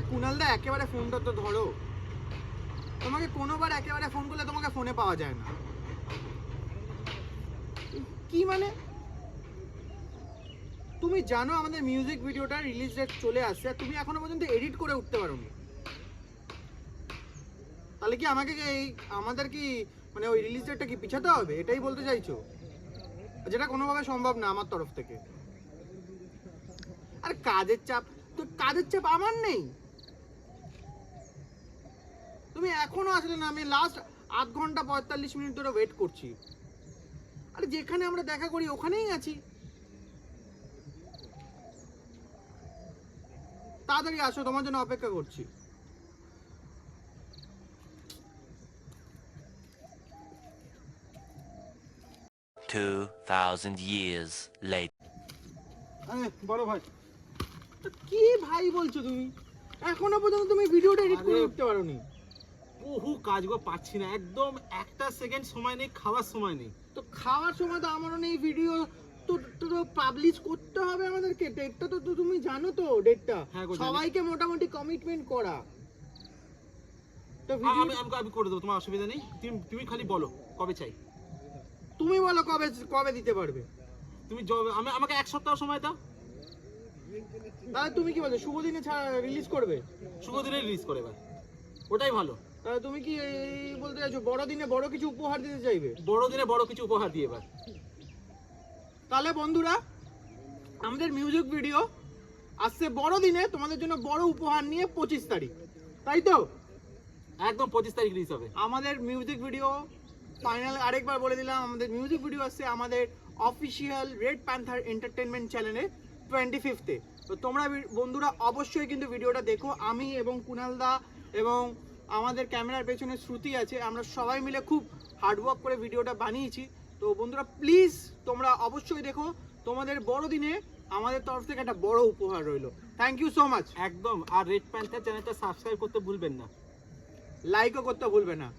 কুনালদা একেবারে ফোনটা তো ধরো, তোমাকে কোনোবার একেবারে ফোন করলে তোমাকে ফোনে পাওয়া যায় না। কি মানে তুমি জানো আমাদের মিউজিক ভিডিওটা রিলিজ ডেট চলে আসছে, আর তুমি এখনো পর্যন্ত এডিট করে উঠতে পারোনি। তাহলে কি আমাকে আমাদের কি মানে ওই রিলিজ ডেটটা কি পিছাতে হবে, এটাই বলতে চাইছো? যেটা কোনোভাবে সম্ভব না আমার তরফ থেকে। আর কাজের চাপ, তো কাজের চাপ আমার নেই। তুমি এখনো আসলে না, আমি লাস্ট 8 ঘন্টা 45 মিনিট ধরে ওয়েট করছি। আরে যেখানে আমরা দেখা করি ওখানেই আছি। তাড়াতাড়ি আসো, তোমার জন্য অপেক্ষা করছি। years later. আরে বড় ভাই, কি ভাই বলছো তুমি? এখনো পর্যন্ত তুমি ভিডিওটা এডিট করে আরে, উঠতে পারোনি? বহু কাজ গো, পাচ্ছি না, একদম একটা সেকেন্ড সময় নেই, খাওয়ার সময় নেই। তো খাওয়ার সময় তো আমারও নেই। ভিডিও তো পাবলিশ করতে হবে আমাদেরকে। ডেটটা তো তুমি জানো তো, ডেটটা হ্যাঁ গো, জানি। সবাইকে মোটামুটি কমিটমেন্ট করা। তো আমি ভিডিও আমি আমি করে দেবো, তোমার অসুবিধা নেই। তুমি খালি বলো কবে চাই। তুমি বলো কবে কবে দিতে পারবে। তুমি আমাকে 1 সপ্তাহ সময় দাও। তাহলে তুমি কি বলছো, শুভ দিনে রিলিজ করবে? শুভ দিনে রিলিজ করে এবার, ওটাই ভালো। তাহলে তুমি কি এই বলতে চাইছো বড় দিনে বড় কিছু উপহার দিতে চাইবে? বড় দিনে বড় কিছু উপহার দিয়ে এবার। তাহলে বন্ধুরা, আমাদের মিউজিক ভিডিও আসছে বড় দিনে তোমাদের জন্য বড় উপহার নিয়ে 25 তারিখ, তাই তো? একদম 25 তারিখ রিলিজ হবে আমাদের মিউজিক ভিডিও ফাইনাল। আরেকবার বলে দিলাম, আমাদের মিউজিক ভিডিও আসছে আমাদের অফিসিয়াল রেড প্যান্থার এন্টারটেনমেন্ট চ্যানেলে 25-এ। তো তোমরা বন্ধুরা অবশ্যই কিন্তু ভিডিওটা দেখো। আমি এবং কুনালদা এবং আমাদের ক্যামেরার পেছনে শ্রুতি আছে, আমরা সবাই মিলে খুব হার্ডওয়ার্ক করে ভিডিওটা বানিয়েছি। তো বন্ধুরা প্লিজ তোমরা অবশ্যই দেখো। তোমাদের বড়দিনে আমাদের তরফ থেকে একটা বড় উপহার রইলো। Thank you so much. একদম। আর রেড প্যান্থার চ্যানেলটা সাবস্ক্রাইব করতে ভুলবেন না, লাইকও করতে ভুলবে না।